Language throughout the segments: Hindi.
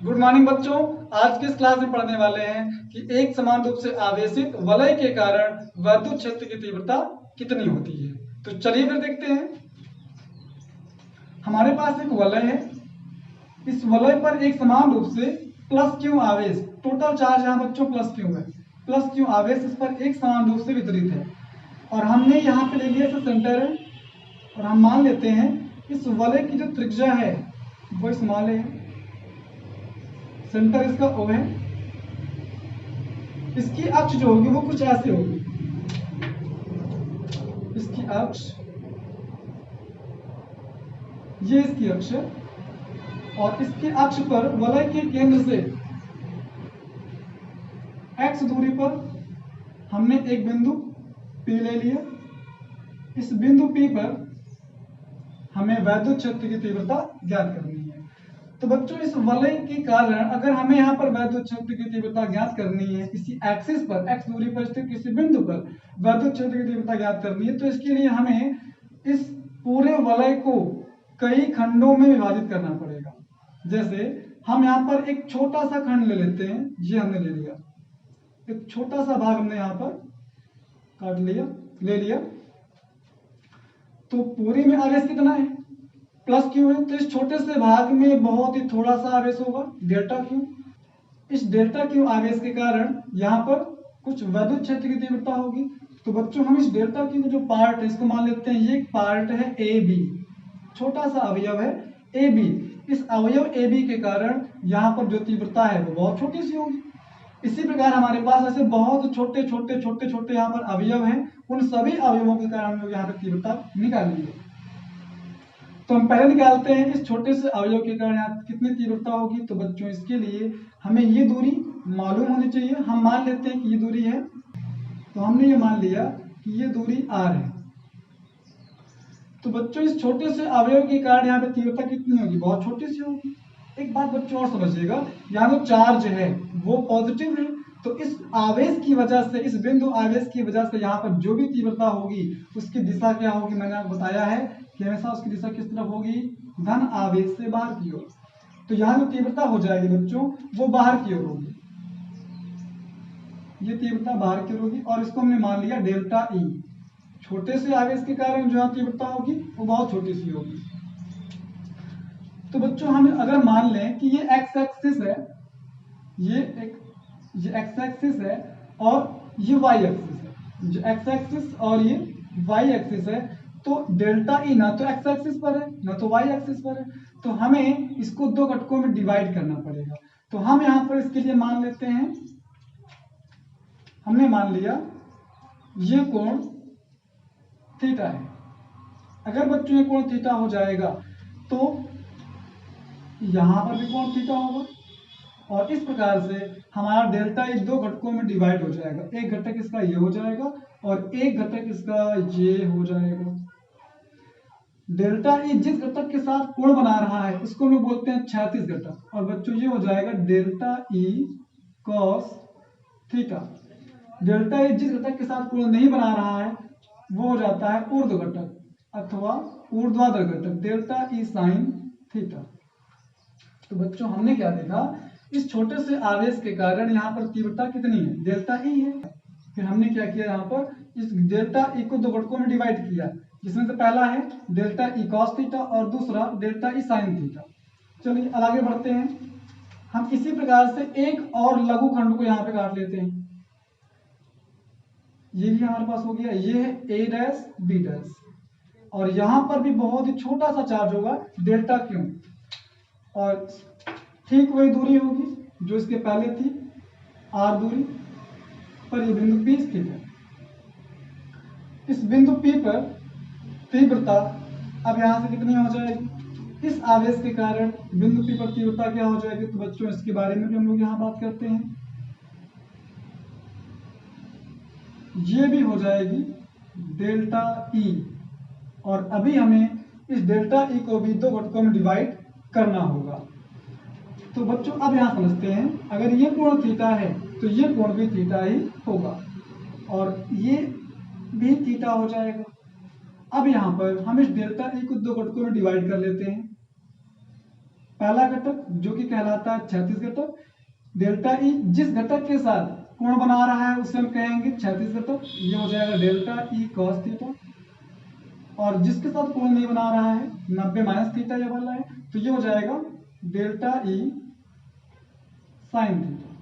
गुड मॉर्निंग बच्चों। आज की इस क्लास में पढ़ने वाले हैं कि एक समान रूप से आवेशित वलय के कारण विद्युत क्षेत्र की तीव्रता कितनी होती है। तो चलिए फिर देखते हैं। हमारे पास एक वलय है। इस वलय पर एक समान रूप से प्लस क्यू आवेश, टोटल चार्ज यहाँ बच्चों प्लस क्यू है, प्लस क्यू आवेश इस पर एक समान रूप से वितरित है। और हमने यहाँ पे ले लिया इसे सेंटर है और हम मान लेते हैं इस वलय की जो त्रिज्या है वो स्मॉल है, सेंटर इसका O है। इसकी अक्ष जो होगी वो कुछ ऐसे होगी, इसकी अक्ष, ये इसकी अक्ष है और इसकी अक्ष पर वलय के केंद्र से x दूरी पर हमने एक बिंदु P ले लिया। इस बिंदु P पर हमें विद्युत क्षेत्र की तीव्रता ज्ञात करनी है। तो बच्चों इस वलय के कारण अगर हमें यहाँ पर विद्युत क्षेत्र की तीव्रता ज्ञात करनी है, किसी एक्सिस पर x दूरी पर स्थित किसी बिंदु पर विद्युत क्षेत्र की तीव्रता ज्ञात करनी है, तो इसके लिए हमें इस पूरे वलय को कई खंडों में विभाजित करना पड़ेगा। जैसे हम यहाँ पर एक छोटा सा खंड ले लेते हैं, ये हमने ले लिया, एक छोटा सा भाग हमने यहाँ पर काट लिया, ले लिया। तो पूरी में आवेश कितना है? प्लस क्यू है। तो इस छोटे से भाग में बहुत ही थोड़ा सा आवेश होगा, डेल्टा क्यू। इस डेल्टा क्यू आवेश के कारण यहाँ पर कुछ विद्युत क्षेत्र की तीव्रता होगी। तो बच्चों हम इस डेल्टा क्यू जो पार्ट है इसको मान लेते हैं ये एक पार्ट है ए बी, छोटा सा अवयव है ए बी। इस अवयव ए बी के कारण यहाँ पर जो तीव्रता है वो बहुत छोटी सी होगी। इसी प्रकार हमारे पास ऐसे बहुत छोटे छोटे छोटे छोटे यहाँ पर अवयव हैं, उन सभी अवयवों के कारण हम लोग यहाँ पर तीव्रता निकालेंगे। तो हम पहले निकालते हैं इस छोटे से अवयव के कारण यहाँ कितनी तीव्रता होगी। तो बच्चों इसके लिए हमें ये दूरी मालूम होनी चाहिए। हम मान लेते हैं कि ये दूरी है, तो हमने ये मान लिया कि ये दूरी r है। तो बच्चों इस छोटे से अवयव के कारण यहाँ पे तीव्रता कितनी होगी? बहुत छोटी सी होगी। एक बात बच्चों और समझिएगा, यहाँ जो चार्ज है वो पॉजिटिव है, तो इस आवेश की वजह से, इस बिंदु आवेश की वजह से यहाँ पर जो भी तीव्रता होगी उसकी दिशा क्या होगी? मैंने आपको बताया है कि हमेशा उसकी दिशा किस तरफ होगी? धन आवेश से बाहर की ओर। तो यहाँ जो तीव्रता हो जाएगी बच्चों वो बाहर की ओर होगी, ये तीव्रता बाहर की ओर होगी। और इसको हमने मान लिया डेल्टा ई। छोटे से आवेश के कारण जो तीव्रता होगी वो बहुत छोटी सी होगी। तो बच्चों हम अगर मान लें कि ये एक्स एक्सिस है, ये एक्स एक्सिस है और ये वाई एक्सिस है, जो एक्स एक्सिस और ये वाई एक्सिस है, तो डेल्टा ई ना तो एक्स एक्सिस पर है ना तो वाई एक्सिस पर है, तो हमें इसको दो घटकों में डिवाइड करना पड़ेगा। तो हम यहाँ पर इसके लिए मान लेते हैं, हमने मान लिया ये कोण थीटा है। अगर बच्चों ये कोण थीटा हो जाएगा तो यहां पर भी कोण थीटा होगा और इस प्रकार से हमारा डेल्टा ई दो घटकों में डिवाइड हो जाएगा। एक घटक इसका ये हो जाएगा और एक घटक इसका ये हो जाएगा। डेल्टा ई जिस घटक के साथ कोण बना रहा है उसको हम लोग बोलते हैं क्षैतिज घटक, और बच्चों ये हो जाएगा delta E cos theta. Delta E जिस घटक के साथ कोण नहीं बना रहा है वो हो जाता है ऊर्ध्व घटक अथवा ऊर्ध्वाधर घटक, डेल्टा ई साइन थीटा। तो बच्चों हमने क्या देखा, इस छोटे से आवेश के कारण यहाँ पर तीव्रता कितनी है? डेल्टा ई है। फिर हमने क्या किया, यहाँ पर इस डेल्टा ई को दो घटकों में डिवाइड किया, जिसमें से पहला है डेल्टा ई कॉस थीटा और दूसरा डेल्टा ई साइन थीटा। चलिए आगे बढ़ते हैं। हम इसी प्रकार से एक और लघु खंड को यहाँ पे काट लेते हैं। ये भी हमारे पास हो गया, ये है ए डैश बी डैश, और यहां पर भी बहुत ही छोटा सा चार्ज होगा डेल्टा क्यू, और ठीक वही दूरी होगी जो इसके पहले थी, आर दूरी पर ये बिंदु P स्थित है। इस बिंदु P पर तीव्रता अब यहां से कितनी हो जाएगी? इस आवेश के कारण बिंदु P पर तीव्रता क्या हो जाएगी? तो बच्चों इसके बारे में भी हम लोग यहाँ बात करते हैं। ये भी हो जाएगी डेल्टा ई, और अभी हमें इस डेल्टा ई को भी दो घटकों में डिवाइड करना होगा। तो बच्चों अब यहाँ समझते हैं, अगर ये कोण थीटा है तो ये कोण भी थीटा ही होगा और ये भी थीटा हो जाएगा। अब यहाँ पर हम इस डेल्टा ई को दो घटकों में डिवाइड कर लेते हैं। पहला घटक जो कि कहलाता है क्षैतिज घटक। डेल्टा ई जिस घटक के साथ कोण बना रहा है उसे हम कहेंगे क्षैतिज घटक, ये हो जाएगा डेल्टा ई कॉस थीटा। और जिसके साथ कोण नहीं बना रहा है 90 माइनस थीटा ये वाला है, तो ये हो जाएगा डेल्टा ई साइन थीटा।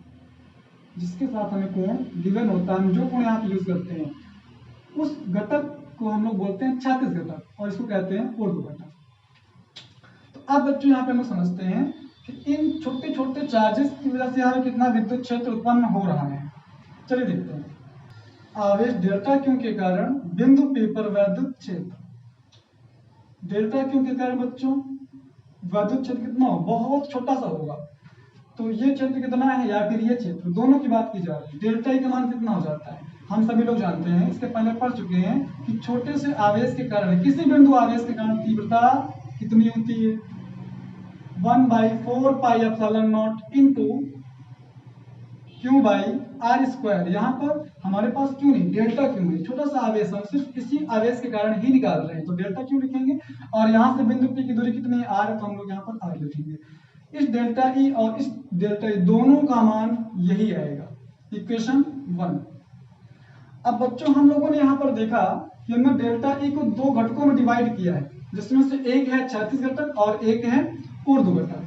जिसके साथ हमें कोण गिवन होता है, हम जो कोण यहाँ पे यूज करते हैं उस घटक को हम लोग बोलते हैं क्षैतिज घटक और इसको कहते हैं ऊर्ध्व घटक। तो अब बच्चों यहाँ पे हम लोग समझते हैं कि इन छोटे छोटे चार्जेस की वजह से हमें कितना विद्युत क्षेत्र उत्पन्न हो रहा है। चलिए देखते हैं। आवेश डेल्टा क्यू के कारण बिंदु P पर वैद्युत क्षेत्र, डेल्टा क्यू के कारण बच्चों वैद्युत क्षेत्र कितना हो, बहुत छोटा सा होगा। तो ये क्षेत्र कितना है या फिर ये क्षेत्र, दोनों की बात की जा रही है। डेल्टा ई का मान कितना हो जाता है, हम सभी लोग जानते हैं, इसके पहले पढ़ चुके हैं कि छोटे से आवेश के कारण, किसी बिंदु आवेश के कारण तीव्रता कितनी होती है, 1/4 pi epsilon naught into Q by R square. यहाँ पर हमारे पास क्यों नहीं, डेल्टा क्यू नहीं, छोटा सा आवेश, हम सिर्फ इसी आवेश के कारण ही निकाल रहे हैं, तो डेल्टा क्यू लिखेंगे। और यहाँ से बिंदु P की दूरी कितनी है, आर है, तो हम लोग यहाँ पर आर लिखेंगे। इस डेल्टा ई और इस डेल्टा ई दोनों का मान यही आएगा, इक्वेशन 1। अब बच्चों हम लोगों ने यहाँ पर देखा कि हमने डेल्टा ई को दो घटकों में डिवाइड किया है, जिसमें से एक है क्षैतिज घटक और एक है ऊर्ध्व घटक।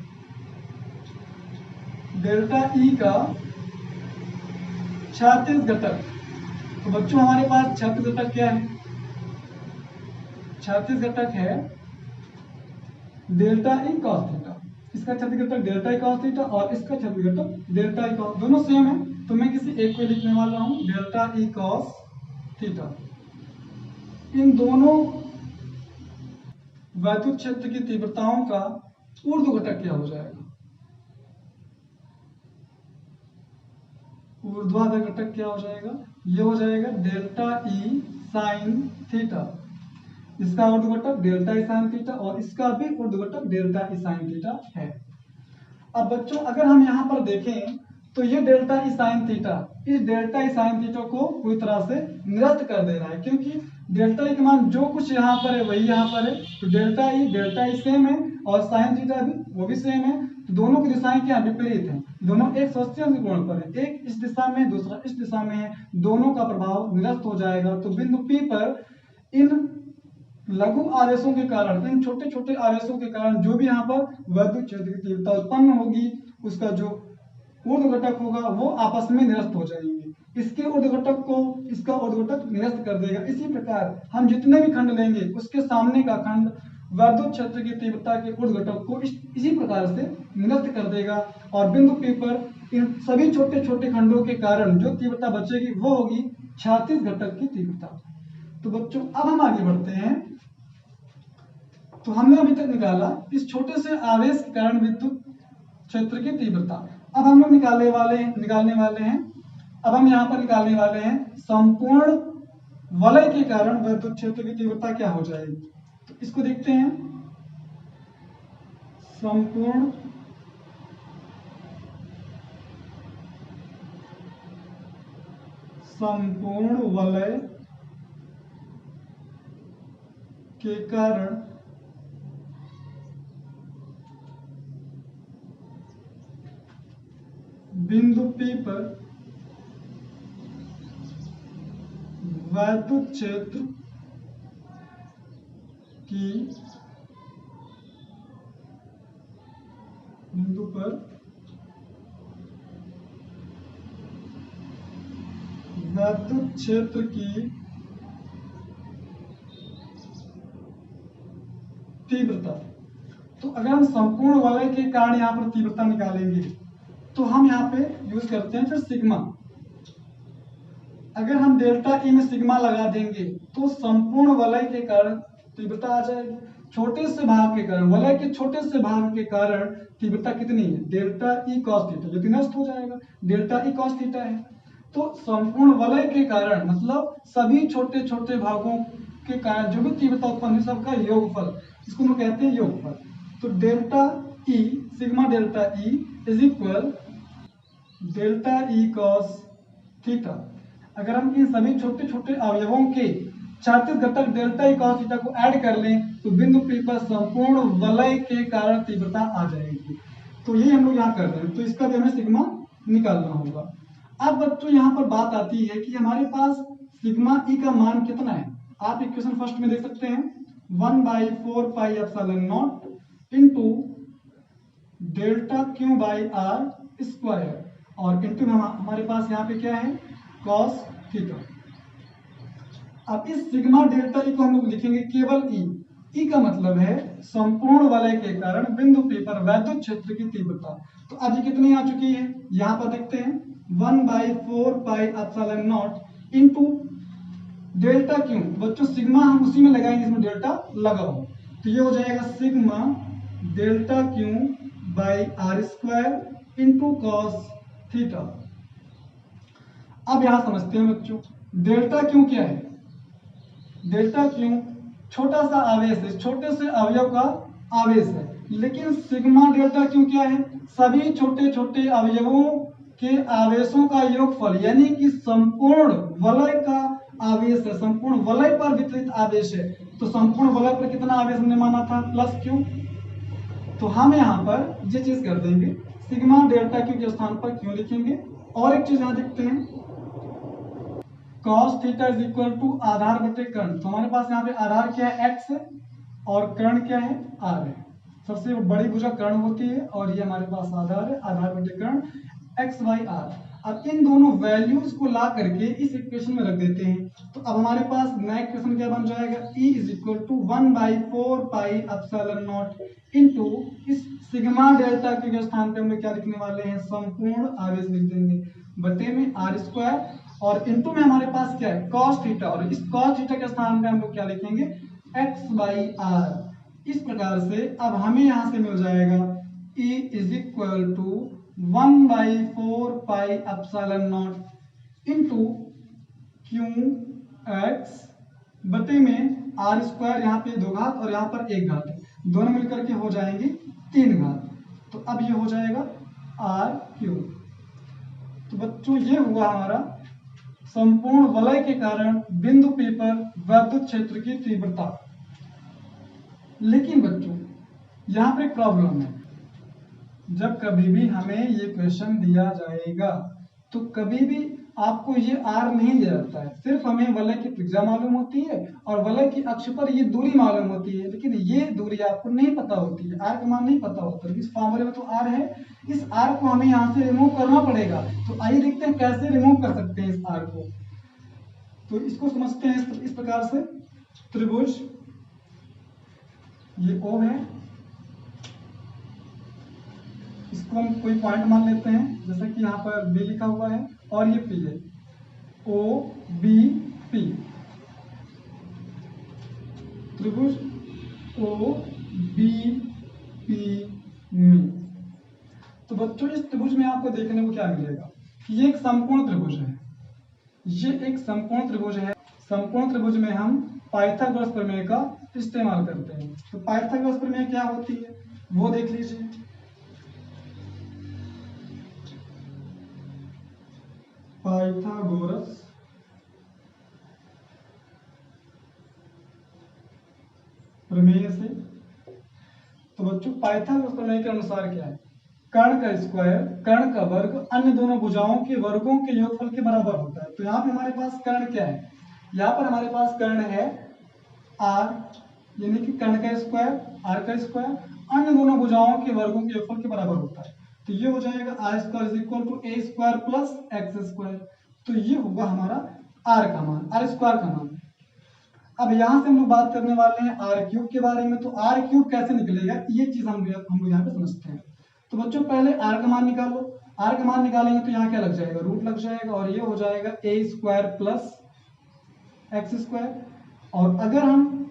डेल्टा ई का क्षैतिज घटक, तो बच्चों हमारे पास क्षैतिज घटक क्या है, क्षैतिज घटक है डेल्टा ई कॉस थीटा। इसका क्षैतिज घटक डेल्टा ई कॉस थीटा और इसका क्षैतिज घटक डेल्टा ई कॉस, दोनों सेम है, तो मैं किसी एक को लिखने वाला हूं डेल्टा ई कॉस थीटा। इन दोनों वैद्युत क्षेत्र की तीव्रताओं का ऊर्ध्व घटक क्या हो जाएगा, ऊर्ध्वाधर घटक क्या हो जाएगा, ये हो जाएगा डेल्टा ई साइन थीटा। इसका ऊर्ध्व घटक डेल्टा ई साइन थीटा और इसका भी ऊर्ध्व घटक डेल्टा ई साइन थीटा है। अब बच्चों अगर हम यहाँ पर देखें तो ये डेल्टा ई साइन थीटा इस डेल्टा ई साइन थीटा को पूरी तरह से निरस्त कर दे रहा है, क्योंकि डेल्टा ई के मान जो कुछ यहाँ पर है वही यहाँ पर है। तो डेल्टा ई सेम है और साइन थीटा भी वो भी सेम है, तो दोनों की दिशाएं क्या विपरीत हैं, दोनों एक सौष्ठ्य कोण पर है, एक इस दिशा में दूसरा इस दिशा में है, दोनों का प्रभाव निरस्त हो जाएगा। तो बिंदु P पर इन लघु आवेशों के कारण, इन छोटे छोटे आवेशों के कारण जो भी यहाँ पर वैद्युत क्षेत्र की तीव्रता उत्पन्न होगी उसका जो ऊर्ध्व घटक होगा वो आपस में निरस्त हो जाएंगे। इसके ऊर्ध्व घटक को इसका ऊर्ध्व घटक निरस्त कर देगा। इसी प्रकार हम जितने भी खंड लेंगे उसके सामने का खंड वैद्युत क्षेत्र की तीव्रता के ऊर्ध्व घटक को इसी प्रकार से निरस्त कर देगा और बिंदु P पर इन सभी छोटे छोटे खंडों के कारण जो तीव्रता बचेगी वो होगी क्षैतिज घटक की तीव्रता। तो बच्चों अब हम आगे बढ़ते हैं। तो हमने अभी तक निकाला इस छोटे से आवेश के कारण विद्युत क्षेत्र की तीव्रता। अब हम लोग निकालने वाले हैं अब हम यहाँ पर निकालने वाले हैं संपूर्ण वलय के कारण विद्युत क्षेत्र की तीव्रता क्या हो जाएगी। तो इसको देखते हैं। संपूर्ण वलय के कारण बिंदु P पर वैद्युत क्षेत्र की बिंदु पर वैद्युत क्षेत्र की तीव्रता। तो अगर हम संपूर्ण वलय के कारण यहाँ पर तीव्रता निकालेंगे तो हम यहाँ पे यूज करते हैं फिर सिग्मा। अगर हम डेल्टा ई में सिग्मा लगा देंगे तो संपूर्ण वलय के कारण तीव्रता आ जाएगी। छोटे से भाग के कारण, वलय के छोटे से भाग के कारण तीव्रता कितनी है, डेल्टा ई कॉस थीटा, जो कि नष्ट हो जाएगा, डेल्टा ई कॉस थीटा है। तो संपूर्ण वलय के कारण मतलब सभी छोटे छोटे भागों के कारण जो भी तीव्रता उत्पन्न है सबका योगफल, इसको हम कहते हैं योगफल। तो delta E sigma delta E is equal delta E cos theta. अगर हम इन सभी छोटे छोटे अवयवों के क्षैतिज घटक डेल्टा ई कॉस थीटा को ऐड कर लें तो बिंदु P पर संपूर्ण वलय के कारण तीव्रता आ जाएगी। तो ये हम लोग यहाँ कर रहे हैं, तो इसका भी हमें सिग्मा निकालना होगा। अब बच्चों यहाँ पर बात आती है कि हमारे पास सिग्मा ई का मान कितना है। आप इक्वेशन फर्स्ट में देख सकते हैं 1/4 pi epsilon naught into delta Q by R square और इनटू हमारे पास यहाँ पे क्या है कॉस थीटा। अब इस सिग्मा डेल्टा ई को हम लोग लिखेंगे केवल ई। ई का मतलब है संपूर्ण वलय के कारण बिंदु P पर वैद्युत क्षेत्र की तीव्रता। तो अब ये कितनी आ चुकी है, यहाँ पर देखते हैं 1/4 pi epsilon naught into delta Q. बच्चों सिग्मा हम उसी में लगाएंगे जिसमें डेल्टा लगा हो, तो ये हो जाएगा sigma delta Q by R square into cos theta. अब यहां समझते हैं बच्चों डेल्टा क्यू क्या है। डेल्टा क्यू छोटा सा आवेश है, छोटे से अवयव का आवेश है, लेकिन सिग्मा डेल्टा क्यू क्या है, सभी छोटे छोटे अवयवों के आवेशों का योगफल, यानी कि संपूर्ण वलय का आवेश है, संपूर्ण वलय पर वितरित आवेश है। तो संपूर्ण वलय पर कितना आवेश हमने माना था प्लस क्यू, तो हम यहाँ पर ये चीज कर देंगे सिग्मा डेल्टा क्यू के स्थान पर क्यू लिखेंगे। और एक चीज यहाँ देखते हैं cos theta is equal to आधार बटे कर्ण। तो हमारे पास यहाँ पे आधार क्या है x है और कर्ण क्या है r है। सबसे बड़ी भुजा कर्ण होती है और ये हमारे पास आधार है, आधार बटे कर्ण x बाई r। अब इन दोनों वैल्यूज को ला करके इस इक्वेशन में रख देते हैं, तो अब हमारे पास नया इक्वेशन क्या बन जाएगा E is equal to 1/4 pi epsilon naught into इस सिग्मा डेल्टा के स्थान पे हम लोग क्या लिखने वाले हैं संपूर्ण आवेश लिख देंगे बटे में r स्क्वायर और इनटू में हमारे पास क्या है cos थीटा और इस cos थीटा के स्थान पे हम लोग क्या लिखेंगे x बाई r। इस प्रकार से अब हमें यहां से मिल जाएगा E is equal to 1/4 pi epsilon naught into Q X बटे में आर स्क्वायर, यहाँ पे 2 घात और यहाँ पर 1 घात, दोनों मिलकर के हो जाएंगे 3 घात। तो अब ये हो जाएगा आर क्यू। तो बच्चों ये हुआ हमारा संपूर्ण वलय के कारण बिंदु P पर वैद्युत क्षेत्र की तीव्रता। लेकिन बच्चों यहाँ पर एक प्रॉब्लम है, जब कभी भी हमें ये क्वेश्चन दिया जाएगा तो कभी भी आपको ये आर नहीं दिया जाता है, सिर्फ हमें वलय की त्रिज्या मालूम होती है और वलय की अक्ष पर ये दूरी मालूम होती है, लेकिन ये दूरी आपको नहीं पता होती है, आर का मान नहीं पता होता। इस फॉर्मूले में तो आर है, इस आर को हमें यहाँ से रिमूव करना पड़ेगा। तो आइए देखते हैं कैसे रिमूव कर सकते हैं इस आर को। तो इसको समझते हैं इस प्रकार से, त्रिभुज ये O है, इसको हम कोई पॉइंट मान लेते हैं, जैसे कि यहाँ पर B लिखा हुआ है और ये P है, O B P, त्रिभुज O B P में। तो बच्चों इस त्रिभुज में आपको देखने को क्या मिलेगा कि ये एक समकोण त्रिभुज है, ये एक समकोण त्रिभुज है। समकोण त्रिभुज में हम पाइथागोरस प्रमेय का इस्तेमाल करते हैं। तो पाइथागोरस प्रमेय क्या होती है वो देख लीजिए। पाइथागोरस प्रमेय से, तो बच्चों पाइथागोरस प्रमेय के अनुसार क्या है, कर्ण का स्क्वायर कर्ण का वर्ग अन्य दोनों भुजाओं के वर्गों के योगफल के बराबर होता है। तो यहाँ पे हमारे पास कर्ण क्या है, यहाँ पर हमारे पास कर्ण है r, यानी कि कर्ण का स्क्वायर r का स्क्वायर अन्य दोनों भुजाओं के वर्गों के योगफल के बराबर होता है। तो ये हो जाएगा r square is equal to a square plus x square. तो ये होगा हमारा r का मान, r स्क्वायर का मान। अब यहाँ से हम लोग बात करने वाले हैं r क्यूब के बारे में। तो r क्यूब कैसे निकलेगा ये चीज हम लोग यहाँ पे समझते हैं। तो बच्चों पहले r का मान निकालो, r का मान निकालेंगे तो यहाँ क्या लग जाएगा रूट लग जाएगा और ये हो जाएगा a square plus x square. और अगर हम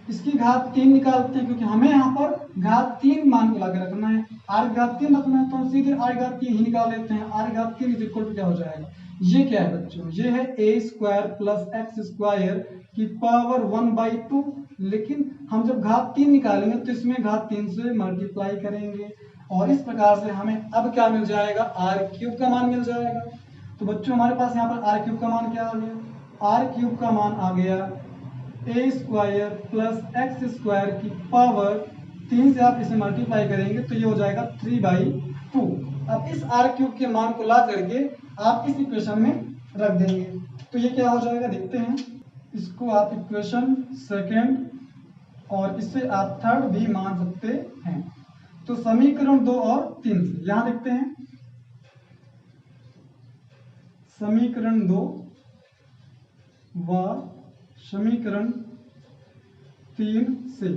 इसकी घात 3 निकालते हैं, क्योंकि हमें यहाँ पर घात 3 मान को लाकर रखना है, r घात 3 रखना है, तो हम सीधे r घात 3 ही निकाल लेते हैं। r घात 3 इज इक्वल टू क्या हो जाएगा, ये क्या है बच्चों, ये है a square plus x square की पावर 1/2। लेकिन हम जब घात 3 निकालेंगे तो इसमें घात 3 से मल्टीप्लाई करेंगे और इस प्रकार से हमें अब क्या मिल जाएगा, आर क्यूब का मान मिल जाएगा। तो बच्चों हमारे पास यहाँ पर आर क्यूब का मान क्या आ गया, आर क्यूब का मान आ गया ए स्क्वायर प्लस एक्स स्क्वायर की पावर 3 से आप इसे मल्टीप्लाई करेंगे तो ये हो जाएगा 3/2। अब इस आर क्यूब के मान को ला करके आप इस इक्वेशन में रख देंगे तो ये क्या हो जाएगा देखते हैं। इसको आप इक्वेशन सेकेंड और इससे आप थर्ड भी मान सकते हैं। तो समीकरण 2 और 3 से यहां देखते हैं, समीकरण 2 व समीकरण 3 से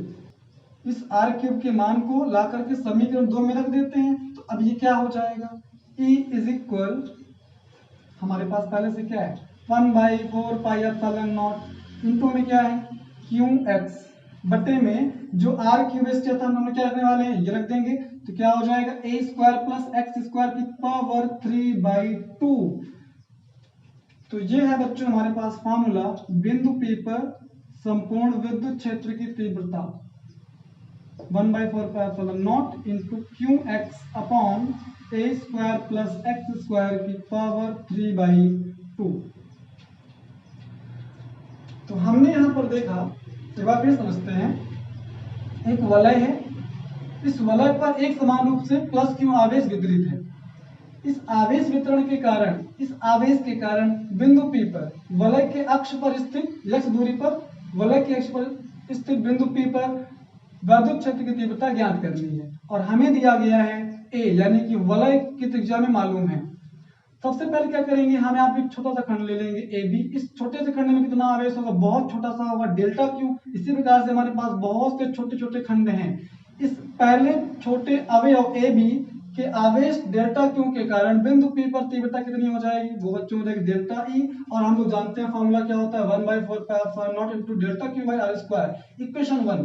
इस आर क्यूब के मान को ला करके समीकरण 2 में रख देते हैं। तो अब ये क्या हो जाएगा, E इज इक्वल, हमारे पास पहले से क्या है 1/4 पाई एप्सिलॉन नॉट इंटू में क्या है क्यू एक्स बटे में जो आर क्यूब स्क्वायर था हम क्या रखने वाले हैं ये रख देंगे। तो क्या हो जाएगा ए स्क्वायर प्लस एक्स स्क्वायर की पावर 3/2। तो ये है बच्चों हमारे पास फॉर्मूला बिंदु पी पर संपूर्ण विद्युत क्षेत्र की तीव्रता 1/4 pi epsilon not into Q X upon A square plus x square की पावर 3/2। तो हमने यहां पर देखा, एक बार फिर समझते हैं, एक वलय है, इस वलय पर एक समान रूप से प्लस क्यू आवेश वितरित है। इस आवेश वितरण के कारण, इस आवेश के कारण बिंदु P पर वलय के अक्ष पर स्थित x दूरी पर वलय के अक्ष पर स्थित बिंदु P पर विद्युत क्षेत्र की तीव्रता ज्ञात करनी है और हमें दिया गया है a, यानी कि वलय की त्रिज्या में मालूम है। सबसे पहले क्या करेंगे, हम यहाँ पे एक छोटा सा खंड ले लेंगे AB। इस छोटे से खंड में कितना आवेश होगा, बहुत छोटा सा होगा, डेल्टा क्यू। इसी प्रकार से हमारे पास बहुत से छोटे छोटे खंड हैं। इस पहले छोटे अवयव AB के आवेश डेल्टा क्यू के कारण बिंदु P पर तीव्रता कितनी हो जाएगी, वो बच्चों हो जाएगी डेल्टा E। और हम लोग जानते हैं फॉर्मूला क्या होता है 1/4 pi epsilon naught into delta Q by R square, equation 1।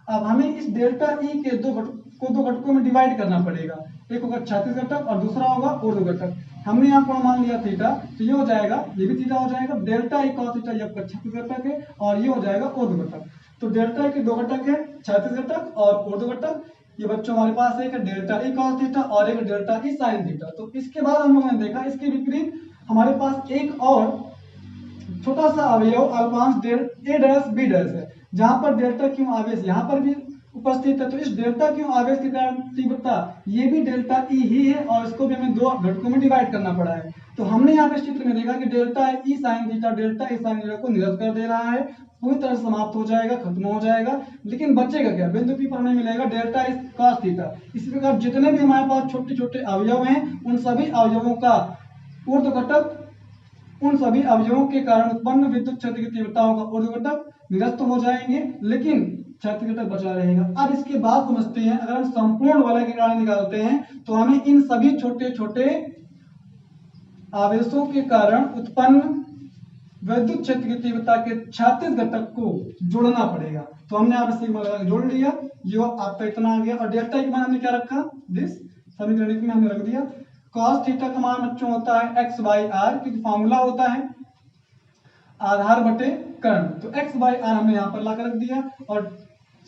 अब हमें इस डेल्टा E के दो घटकों में डिवाइड करना पड़ेगा, एक होगा क्षैतिज घटक और दूसरा होगा ऊर्ध्व घटक। हमने यहाँ कोण मान लिया थीटा, तो ये हो जाएगा, ये भी थीटा हो जाएगा, डेल्टा E cos थीटा ये आपका क्षैतिज घटक है और ये हो जाएगा ऊर्ध्व घटक। तो डेल्टा E के दो घटक है, क्षैतिज घटक और ऊर्ध्व घटक। ये बच्चों हमारे पास एक है डेल्टा E cos थीटा और एक डेल्टा E sin थीटा। तो इसके बाद हम लोगों ने देखा इसके विपरीत हमारे पास एक और छोटा सा अवयव अल्पांश A डैश B डैश है, जहां पर डेल्टा क्यू आवेश यहाँ पर भी उपस्थित है। तो इस डेल्टा क्यू आवेश के कारण तीव्रता ये भी डेल्टा E ही है और इसको भी हमें दो घटकों में डिवाइड करना पड़ा है। तो हमने यहाँ पे चित्र में देखा कि delta E sin theta delta E sin theta को निरस्त कर दे रहा है, पूरी तरह समाप्त हो जाएगा, खत्म हो जाएगा। लेकिन बचेगा क्या, बिंदु P पर हमें मिलेगा डेल्टा E cos थीटा। इसी प्रकार जितने भी हमारे पास छोटे छोटे अवयव हैं उन सभी अवयवों का ऊर्ध्व घटक, उन सभी अवयवों के कारण उत्पन्न विद्युत क्षेत्र की तीव्रताओं का ऊर्ध्व घटक निरस्त हो जाएंगे, लेकिन क्षैतिज घटक बचा रहेगा। अब इसके बाद समझते हैं, अगर हम संपूर्ण वलय के कारण निकालते हैं तो हमें इन सभी छोटे छोटे आवेशों के कारण उत्पन्न विद्युत क्षेत्र की तीव्रता के क्षैतिज घटक को जोड़ना पड़ेगा। तो हमने यहाँ पे सिग्मा लगा जोड़ लिया, ये आपका इतना आ गया। और डेल्टा के मान हमने क्या रखा, दिस समीकरण में हमने रख दिया। cos थीटा का मान बच्चों होता है x/r, क्योंकि फॉर्मूला होता है आधार बटे कर्ण। तो x/r हमने यहाँ पर लाकर रख दिया। और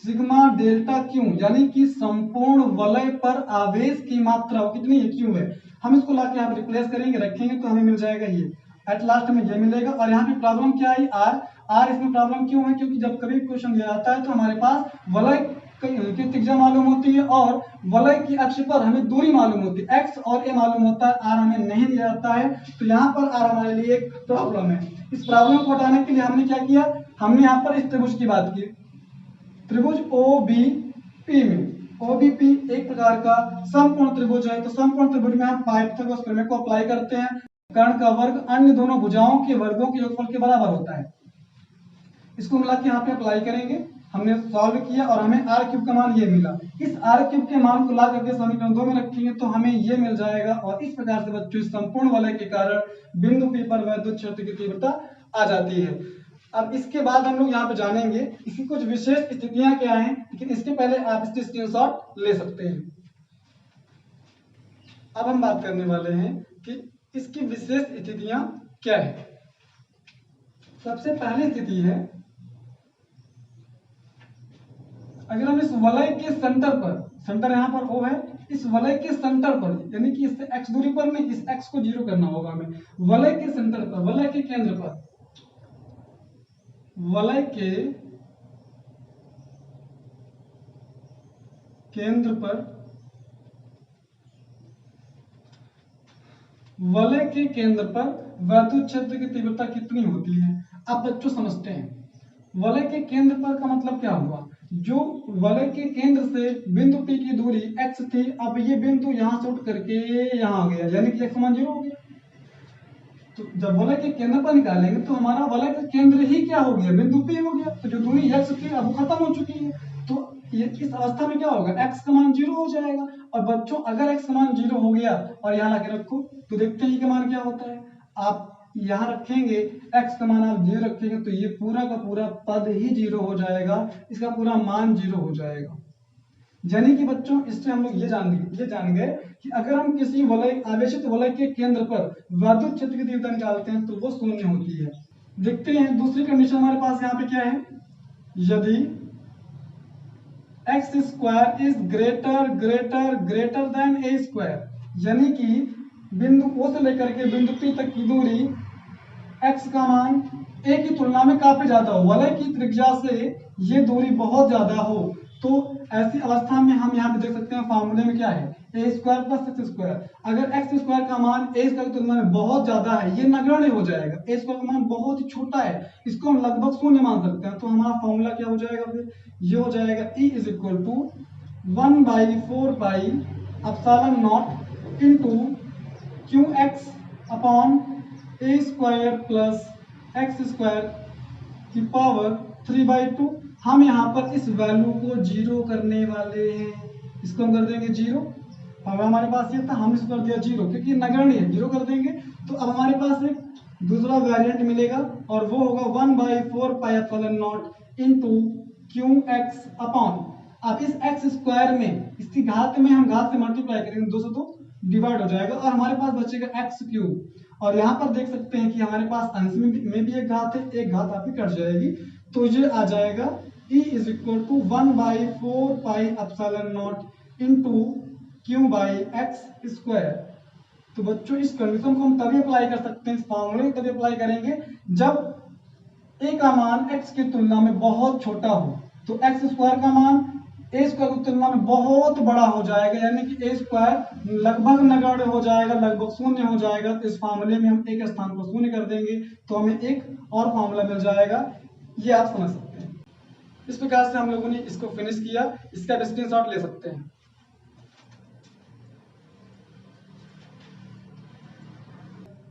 सिग्मा डेल्टा क्यू यानी कि संपूर्ण वलय पर आवेश की मात्रा वो कितनी है, क्यू है। हम इसको लाके यहाँ पे रिप्लेस करेंगे, रखेंगे तो हमें मिल जाएगा ये, एट लास्ट में ये मिलेगा। और यहाँ पे प्रॉब्लम क्या आई, आर इसमें प्रॉब्लम क्यों है, क्योंकि जब कभी क्वेश्चन दिया जाता है तो हमारे पास वलय की त्रिज्या मालूम होती है और वलय की अक्ष पर हमें दूरी मालूम होती है, एक्स और ए मालूम होता है, आर हमें नहीं दिया जाता है। तो यहाँ पर आर हमारे लिए एक प्रॉब्लम है। इस प्रॉब्लम को हटाने के लिए हमने क्या किया, हमने यहाँ पर इस त्रिभुज की बात की, त्रिभुज OBP में OBP एक प्रकार का समकोण त्रिभुज है। तो समकोण त्रिभुज में हम पाइथागोरस प्रमेय को अप्लाई करते हैं, कर्ण का वर्ग अन्य दोनों भुजाओं के वर्गों के योगफल के बराबर होता है। इसको मिला के यहाँ पे अप्लाई करेंगे, हमने सॉल्व किया और हमें आर क्यूब का मान ये मिला। इस आर क्यूब के मान को ला करके समीकरण 2 में रखेंगे तो हमें ये मिल जाएगा। और इस प्रकार से बच्चों संपूर्ण वलय के कारण बिंदु P पर विद्युत क्षेत्र की तीव्रता आ जाती है। अब इसके बाद हम लोग यहाँ पे जानेंगे इसकी कुछ विशेष स्थितियां क्या हैं, लेकिन इसके पहले आप इसके स्क्रीनशॉट ले सकते हैं। अब हम बात करने वाले हैं कि इसकी विशेष स्थितियां क्या है। सबसे पहली स्थिति है, अगर हम इस वलय के सेंटर पर, सेंटर यहाँ पर O है, इस वलय के सेंटर पर यानी कि इससे x दूरी पर नहीं, इस x को 0 करना होगा हमें, वलय के सेंटर पर, वलय के केंद्र पर, वलय के केंद्र पर वैद्युत क्षेत्र की तीव्रता कितनी होती है। आप बच्चों समझते हैं वलय के केंद्र पर का मतलब क्या हुआ। जो वलय के केंद्र से बिंदु P की दूरी x थी, अब ये बिंदु यहां से उठ करके यहां आ गया, यानी कि x समान 0 हो गया। तो जब वलय के केंद्र पर निकालेंगे तो हमारा वलय का केंद्र ही क्या हो गया, बिंदु P हो गया। तो जो दूरी x थी अब वो खत्म हो चुकी है। तो ये इस अवस्था में क्या होगा, x का मान 0 हो जाएगा। और बच्चों अगर x का मान 0 हो गया और यहाँ लाके रखो तो देखते हैं कि मान क्या होता है। आप यहाँ रखेंगे x का मान आप 0 रखेंगे तो ये पूरा का पूरा पद ही 0 हो जाएगा, इसका पूरा मान 0 हो जाएगा। यानी कि बच्चों इससे हम लोग ये जान गए कि अगर हम किसी वलय आवेशित वलय के केंद्र पर वैद्युत क्षेत्र की तीव्रता निकालते हैं तो वो शून्य होती है। देखते हैं दूसरी कंडीशन हमारे पास यहाँ पे क्या है। यदि x square is greater than a square, यानी कि बिंदु O से लेकर के बिंदु P तक की दूरी x का मान a की तुलना में काफी ज्यादा हो, वलय की त्रिज्या से ये दूरी बहुत ज्यादा हो, तो ऐसी अवस्था में हम यहाँ पे देख सकते हैं फॉर्मूले में क्या है, a square plus x square. अगर एक्स स्क्वायर का मान a स्क्वायर की तुलना में बहुत ज्यादा है, ये नगण्य हो जाएगा, a स्क्वायर का मान बहुत ही छोटा है, इसको हम लगभग शून्य मान सकते हैं। तो हमारा फॉर्मूला क्या हो जाएगा, फिर ये हो जाएगा E is equal to 1/4 pi epsilon naught into Q X upon a square plus x square की पावर 3/2। हम यहाँ पर इस वैल्यू को 0 करने वाले हैं, इसको हम कर देंगे 0। अब हमारे पास ये था, हम इसको कर दिया 0 क्योंकि नगण्य है, 0 कर देंगे तो अब हमारे पास एक दूसरा वेरिएंट मिलेगा और वो होगा 1/4 pi epsilon naught into Q X upon, अब इस एक्स स्क्वायर में इसकी घात में हम घात से मल्टीप्लाई करेंगे, 2 से 2 डिवाइड हो जाएगा और हमारे पास बचेगा एक्स क्यूब। और यहाँ पर देख सकते हैं कि हमारे पास अंश में भी एक घात है, एक घात आपकी कट जाएगी, तो ये आ जाएगा E is equal to 1/4 pi epsilon naught into Q by X square. तो बच्चों इस कंडीशन को हम तभी अप्लाई कर सकते हैं, इस फॉर्मूले को तभी अप्लाई करेंगे जब a का मान x की तुलना में बहुत छोटा हो। तो एक्स स्क्वायर का मान a स्क्वायर की तुलना में बहुत बड़ा हो जाएगा, यानी कि a स्क्वायर लगभग नगण्य हो जाएगा, लगभग शून्य हो जाएगा। तो इस फार्मूले में हम एक स्थान को शून्य कर देंगे तो हमें एक और फार्मूला मिल जाएगा, ये आप समझ सकते हैं। इस प्रकार से हम लोगों ने इसको फिनिश किया, इसका स्क्रीनशॉट ले सकते हैं।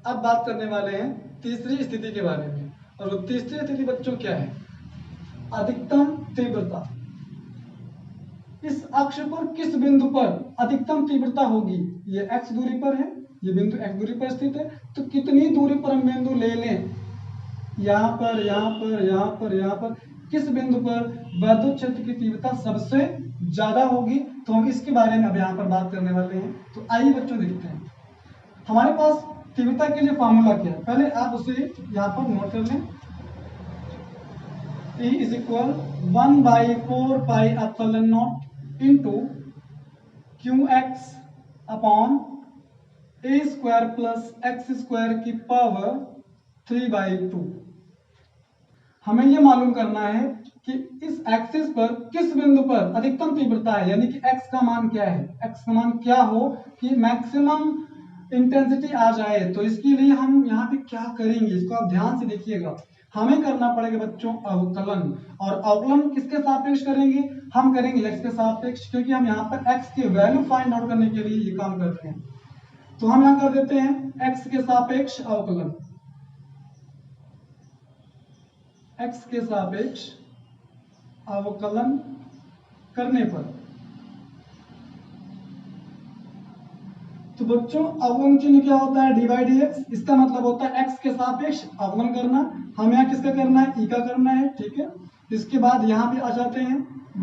अब बात करने वाले हैं तीसरी स्थिति के बारे में, और वो तीसरी स्थिति बच्चों क्या है, अधिकतम तीव्रता। इस अक्ष पर किस बिंदु पर अधिकतम तीव्रता होगी, ये x दूरी पर है, ये बिंदु x दूरी पर स्थित है, तो कितनी दूरी पर हम बिंदु ले लें, यहाँ पर, यहाँ पर, यहाँ पर, यहाँ पर, किस बिंदु पर वैद्युत क्षेत्र की तीव्रता सबसे ज्यादा होगी, तो हम इसके बारे में अब यहाँ पर बात करने वाले हैं। तो आइए बच्चों देखते हैं हमारे पास तीव्रता के लिए फॉर्मूला क्या है, पहले आप उसे यहाँ पर नोट कर लें। E is equal 1/4 pi epsilon naught into Q X upon a square plus x square की पावर 3/2। हमें यह मालूम करना है कि इस एक्सिस पर किस बिंदु पर अधिकतम तीव्रता है, यानी कि x का मान क्या है, x का मान क्या हो कि मैक्सिमम इंटेंसिटी आ जाए। तो इसके लिए हम यहाँ पे क्या करेंगे, इसको आप ध्यान से देखिएगा। हमें करना पड़ेगा बच्चों अवकलन, और अवकलन किसके सापेक्ष करेंगे, हम करेंगे x के सापेक्ष, क्योंकि हम यहाँ पर x के वैल्यू फाइंड आउट करने के लिए ये काम कर रहे हैं। तो हम यहाँ कर देते हैं x के सापेक्ष अवकलन, x के सापेक्ष अवकलन करने पर, तो बच्चों अवकलन चिन्ह क्या होता है, dy dx, इसका मतलब होता है x के सापेक्ष अवकलन करना। हम यहाँ किसका करना है, e का करना है, ठीक है। इसके बाद यहाँ पे आ जाते हैं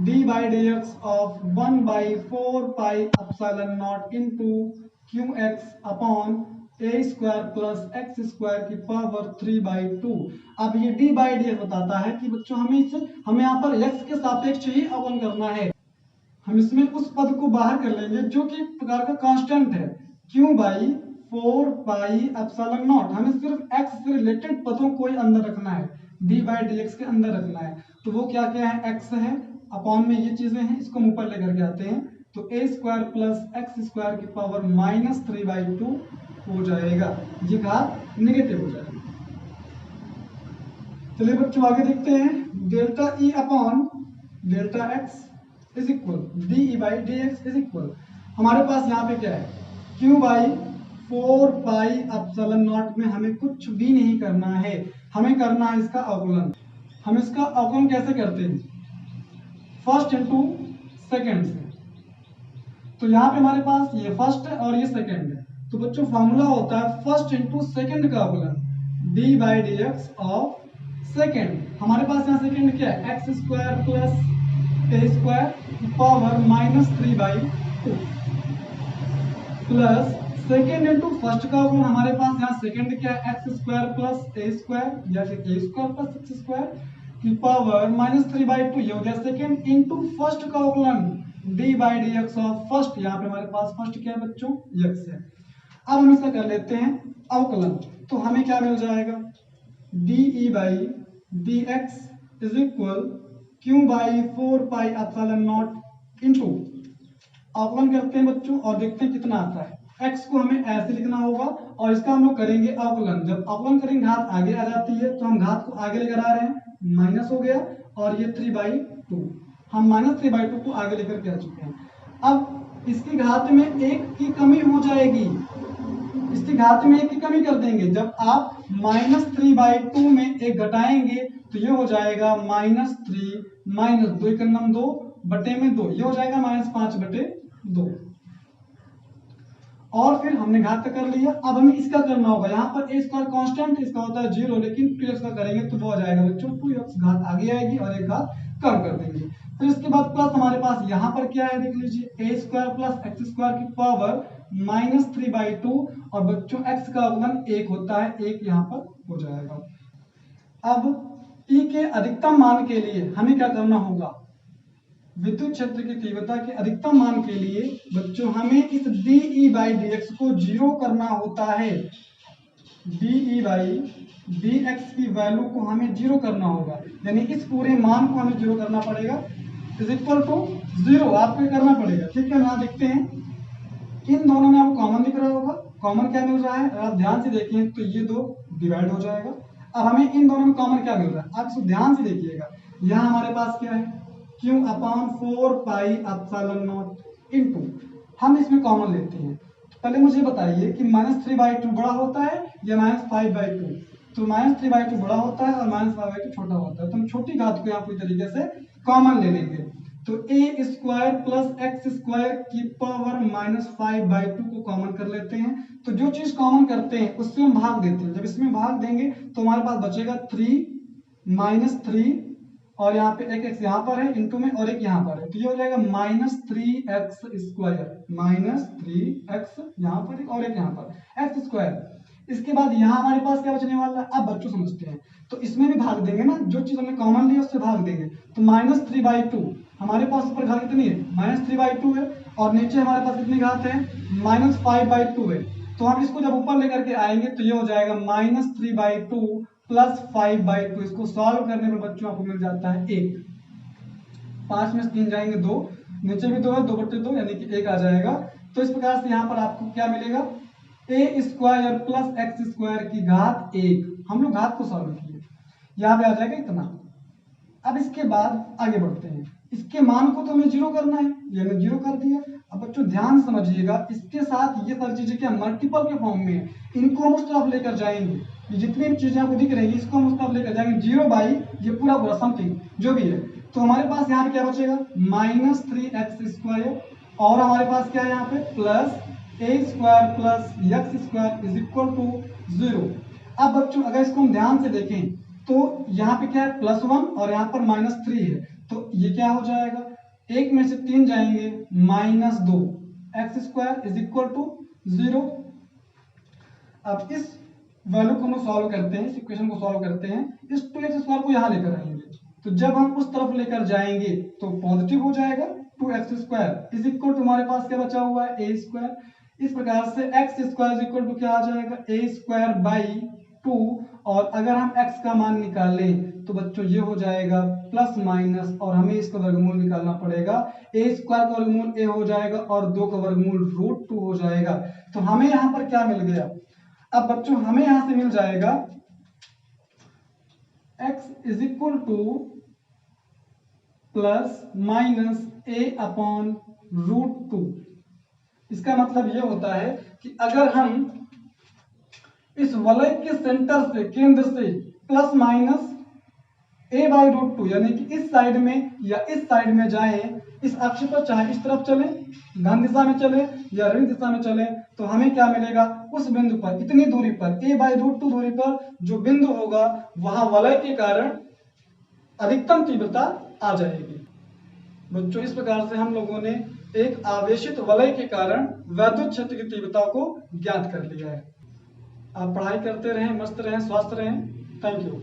dy dx of 1/4 pi epsilon naught into Q X upon a square plus x square की पावर 3/2। अब ये dy dx बताता है कि बच्चों हमें यहाँ पर x के सापेक्ष ही अवकलन करना है। हम इसमें उस पद को बाहर कर लेंगे जो कि एक प्रकार का कांस्टेंट है, q/4 पाई एप्सिलॉन नॉट। हमें सिर्फ x से रिलेटेड पदों को ही अंदर रखना है, डी बाई डी एक्स के अंदर रखना है। तो वो क्या क्या है, एक्स है, अपॉन में ये चीजें हैं, इसको हम ऊपर लेकर के आते हैं। तो ए स्क्वायर प्लस एक्स स्क्वायर की पावर -3/2 हो जाएगा, ये घात नेगेटिव हो जाएगा। चलिए बच्चों आगे देखते हैं। Delta E upon delta x is equal D E by D x is equal, हमारे पास यहाँ पे क्या है, Q by 4 pi epsilon not में हमें कुछ भी नहीं करना है, हमें करना है इसका अवकलन। हम इसका अवकलन कैसे करते हैं, फर्स्ट इंटू सेकेंड से। तो यहाँ पे हमारे पास ये फर्स्ट है और ये सेकेंड है, तो बच्चों फॉर्मूला होता है फर्स्ट इंटू सेकेंड का अवकलन, D by D X of second. हमारे पास यहाँ सेकेंड क्या है, एक्स स्क्वायर प्लस ए square power -3/2 plus second into first का अवकलन, हमारे पास यहाँ सेकेंड क्या है, एक्स स्क्वायर प्लस ए स्क्वायर या फिर A square plus x square की पावर -3/2, ये हो गया सेकेंड इंटू फर्स्ट का अवकलन D by D X of first. यहाँ पे हमारे पास फर्स्ट क्या है बच्चों, एक्स है। अब हम इसका कर लेते हैं अवकलन, तो हमें क्या मिल जाएगा, D E by D x is equal Q by 4 pi epsilon not into, अवकलन करते हैं बच्चों और देखते हैं कितना आता है। x को हमें ऐसे लिखना होगा और इसका हम लोग करेंगे अवकलन। जब अवकलन करेंगे घात आगे आ जाती है, तो हम घात को आगे लेकर आ रहे हैं, माइनस हो गया और ये 3/2, हम -3/2 को आगे लेकर के आ चुके हैं। अब इसकी घात में एक की कमी हो जाएगी, इसकी घात में एक की कमी कर देंगे। जब आप -3/2 में एक घटाएंगे तो ये हो जाएगा -3 -2 का नम 2 बटे में 2, ये हो जाएगा -5/2। और फिर हमने घात का कर लिया। अब हमें इसका करना होगा, यहाँ पर ए स्क्वायर कांस्टेंट इसका होता है 0, लेकिन 2x का करेंगे तो वो हो जाएगा बच्चों 2x, घात आगे आएगी और एक घात कम कर देंगे। फिर इसके बाद प्लस हमारे पास यहाँ पर क्या है, देख लीजिए ए स्क्वायर प्लस एक्स स्क्वायर की पावर -3/2 और बच्चों x का अवकलन 1 होता है, 1 यहाँ पर हो जाएगा। अब E के अधिकतम मान के लिए हमें क्या करना होगा, विद्युत क्षेत्र की तीव्रता के अधिकतम मान के लिए बच्चों हमें इस D E by D x को 0 करना होता है। D E by D x की वैल्यू को हमें 0 करना होगा, यानी इस पूरे मान को हमें 0 करना पड़ेगा, इज इक्वल टू 0 आपको करना पड़ेगा। ठीक है, यहाँ देखते हैं इन दोनों में आपको कॉमन दिख रहा होगा, कॉमन क्या मिल रहा है, अगर आप ध्यान से देखें तो ये 2 डिवाइड हो जाएगा। अब हमें इन दोनों में कॉमन क्या मिल रहा है, आप इसको ध्यान से देखिएगा। यहाँ हमारे पास क्या है, Q upon 4 pi epsilon not into, हम इसमें कॉमन लेते हैं। पहले मुझे बताइए कि -3/2 बड़ा होता है या -5/2, तो -3/2 बड़ा होता है और -5/2 छोटा होता है, तो हम छोटी घात को यहाँ पूरी तरीके से कॉमन ले लेंगे। तो ए स्क्वायर प्लस एक्स स्क्वायर की पावर -5/2 को कॉमन कर लेते हैं। तो जो चीज कॉमन करते हैं उससे हम भाग देते हैं, जब इसमें भाग देंगे तो हमारे पास बचेगा 3 और यहाँ पे एक x यहाँ पर है इंटू में और एक यहाँ पर है, तो ये हो जाएगा -3x स्क्वायर, -3x यहाँ पर और एक यहाँ पर x स्क्वायर। इसके बाद यहाँ हमारे पास क्या बचने वाला है, अब बच्चों समझते हैं, तो इसमें भी भाग देंगे ना, जो चीज हमने कॉमन ली उससे भाग देंगे। तो -3/2 हमारे पास ऊपर घात कितनी है, -3/2 है और नीचे हमारे पास कितनी घात है, -5/2 है। तो हम इसको जब ऊपर लेकर के आएंगे तो ये हो जाएगा -3/2 प्लस 5/2। इसको सॉल्व करने पर बच्चों आपको मिल जाता है 1, 5 में से 3 जाएंगे 2, नीचे भी 2 है, 2/2 यानी कि 1 आ जाएगा। तो इस प्रकार से यहाँ पर आपको क्या मिलेगा, ए स्क्वायर प्लस एक्स स्क्वायर की घात 1, हम लोग घात को सॉल्व किए, यहाँ पे आ जाएगा इतना। अब इसके बाद आगे बढ़ते हैं, इसके मान को तो हमें 0 करना है, ये हमने 0 कर दिया। अब बच्चों ध्यान समझिएगा, इसके साथ ये सारी चीजें क्या मल्टीपल के फॉर्म में है, इनको हम उस तरफ लेकर जाएंगे, ये जितनी भी चीजें आपको दिख रही है इसको हम उस तरफ लेकर जाएंगे, 0 बाई ये पूरा पूरा समथिंग जो भी है। तो हमारे पास यहाँ पे क्या बचेगा, -3x स्क्वायर और हमारे पास क्या है यहाँ पे plus A square plus x square is equal to 0। अब बच्चों अगर इसको हम ध्यान से देखें तो यहाँ पे क्या है +1 और यहाँ पर -3 है, तो ये क्या हो जाएगा, 1 में से 3 जाएंगे -2 x square is equal to 0। अब इस वैल्यू को हम सॉल्व करते हैं, इस इक्वेशन को सॉल्व करते हैं, इस 2x स्क्वायर को यहाँ लेकर आएंगे, तो जब हम उस तरफ लेकर जाएंगे तो पॉजिटिव हो जाएगा, 2x square is equal to हमारे पास क्या बचा हुआ है, ए स्क्वायर। इस प्रकार से x square is equal to क्या आ जाएगा, ए स्क्वायर बाई 2, और अगर हम x का मान निकालें तो बच्चों ये हो जाएगा प्लस माइनस, और हमें इसका वर्गमूल निकालना पड़ेगा। a स्क्वायर का वर्गमूल a हो जाएगा और 2 का वर्गमूल √2 हो जाएगा। तो हमें यहाँ पर क्या मिल गया? अब बच्चों हमें यहाँ से मिल जाएगा x is equal two plus minus a/√2। इसका मतलब ये होता है कि अगर हम इस वलय के सेंटर से, केंद्र से प्लस माइनस a/√2 यानी कि इस साइड में या इस साइड में जाएं, इस अक्ष पर चाहे इस तरफ चले, धन दिशा में चले या ऋण दिशा में चले, तो हमें क्या मिलेगा? उस बिंदु पर, इतनी दूरी पर, a/√2 दूरी पर जो बिंदु होगा वहां वलय के कारण अधिकतम तीव्रता आ जाएगी। बच्चों इस प्रकार से हम लोगों ने एक आवेशित वलय के कारण वैद्युत क्षेत्र की तीव्रता को ज्ञात कर लिया है। आप पढ़ाई करते रहें, मस्त रहें, स्वस्थ रहें। Thank you.